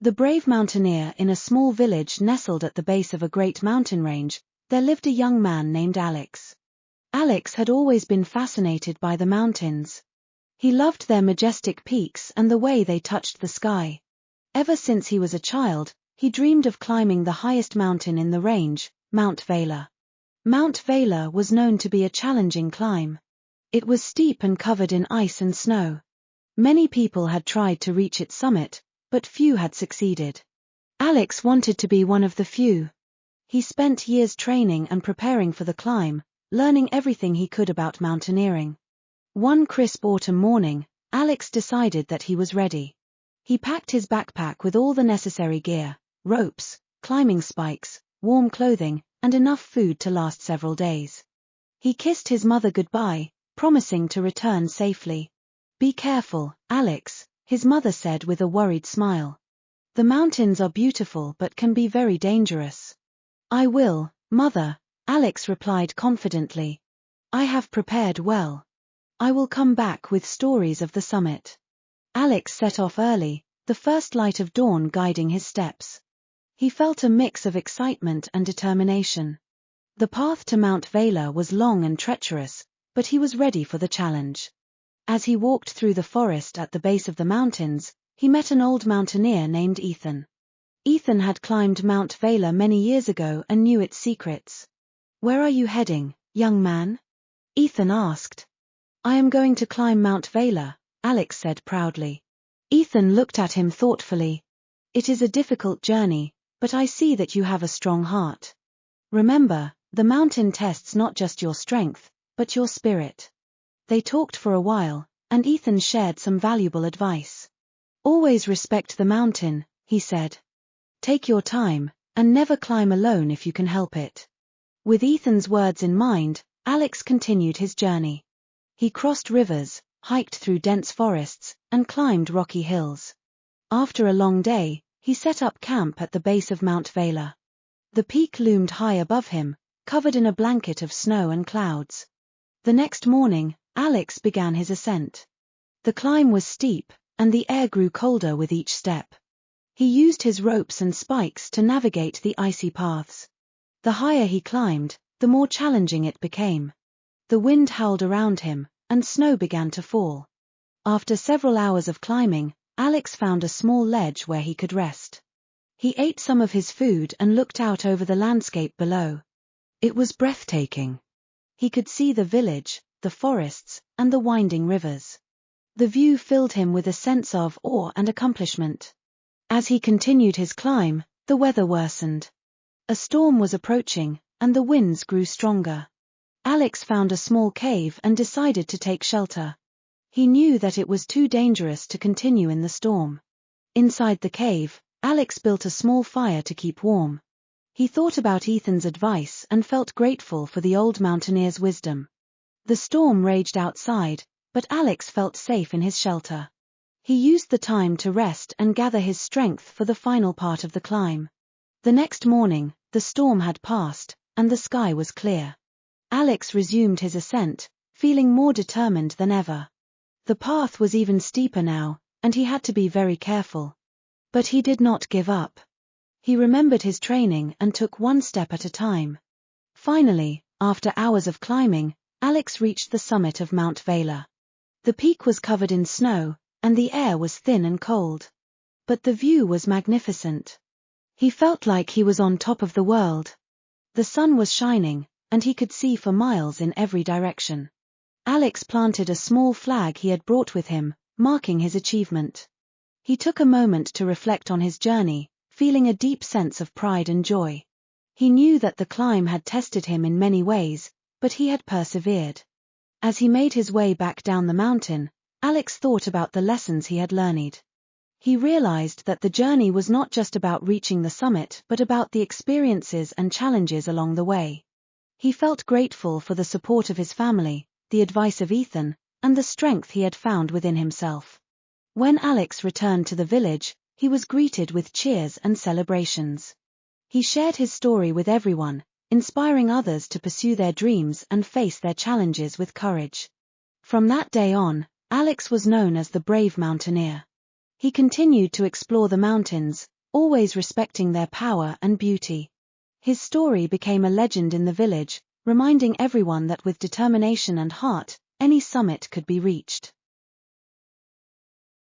The brave mountaineer. In a small village nestled at the base of a great mountain range, there lived a young man named Alex. Alex had always been fascinated by the mountains. He loved their majestic peaks and the way they touched the sky. Ever since he was a child, he dreamed of climbing the highest mountain in the range, Mount Valor. Mount Valor was known to be a challenging climb. It was steep and covered in ice and snow. Many people had tried to reach its summit, but few had succeeded. Alex wanted to be one of the few. He spent years training and preparing for the climb, learning everything he could about mountaineering. One crisp autumn morning, Alex decided that he was ready. He packed his backpack with all the necessary gear, ropes, climbing spikes, warm clothing, and enough food to last several days. He kissed his mother goodbye, promising to return safely. "Be careful, Alex," his mother said with a worried smile. "The mountains are beautiful but can be very dangerous." "I will, Mother," Alex replied confidently. "I have prepared well. I will come back with stories of the summit." Alex set off early, the first light of dawn guiding his steps. He felt a mix of excitement and determination. The path to Mount Valor was long and treacherous, but he was ready for the challenge. As he walked through the forest at the base of the mountains, he met an old mountaineer named Ethan. Ethan had climbed Mount Valor many years ago and knew its secrets. "Where are you heading, young man?" Ethan asked. "I am going to climb Mount Valor," Alex said proudly. Ethan looked at him thoughtfully. "It is a difficult journey, but I see that you have a strong heart. Remember, the mountain tests not just your strength, but your spirit." They talked for a while, and Ethan shared some valuable advice. "Always respect the mountain," he said. "Take your time, and never climb alone if you can help it." With Ethan's words in mind, Alex continued his journey. He crossed rivers, hiked through dense forests, and climbed rocky hills. After a long day, he set up camp at the base of Mount Valor. The peak loomed high above him, covered in a blanket of snow and clouds. The next morning, Alex began his ascent. The climb was steep, and the air grew colder with each step. He used his ropes and spikes to navigate the icy paths. The higher he climbed, the more challenging it became. The wind howled around him, and snow began to fall. After several hours of climbing, Alex found a small ledge where he could rest. He ate some of his food and looked out over the landscape below. It was breathtaking. He could see the village, the forests, and the winding rivers. The view filled him with a sense of awe and accomplishment. As he continued his climb, the weather worsened. A storm was approaching, and the winds grew stronger. Alex found a small cave and decided to take shelter. He knew that it was too dangerous to continue in the storm. Inside the cave, Alex built a small fire to keep warm. He thought about Ethan's advice and felt grateful for the old mountaineer's wisdom. The storm raged outside, but Alex felt safe in his shelter. He used the time to rest and gather his strength for the final part of the climb. The next morning, the storm had passed, and the sky was clear. Alex resumed his ascent, feeling more determined than ever. The path was even steeper now, and he had to be very careful. But he did not give up. He remembered his training and took one step at a time. Finally, after hours of climbing, Alex reached the summit of Mount Valor. The peak was covered in snow, and the air was thin and cold. But the view was magnificent. He felt like he was on top of the world. The sun was shining, and he could see for miles in every direction. Alex planted a small flag he had brought with him, marking his achievement. He took a moment to reflect on his journey, feeling a deep sense of pride and joy. He knew that the climb had tested him in many ways, but he had persevered. As he made his way back down the mountain, Alex thought about the lessons he had learned. He realized that the journey was not just about reaching the summit but about the experiences and challenges along the way. He felt grateful for the support of his family, the advice of Ethan, and the strength he had found within himself. When Alex returned to the village, he was greeted with cheers and celebrations. He shared his story with everyone, inspiring others to pursue their dreams and face their challenges with courage. From that day on, Alex was known as the brave mountaineer. He continued to explore the mountains, always respecting their power and beauty. His story became a legend in the village, reminding everyone that with determination and heart, any summit could be reached.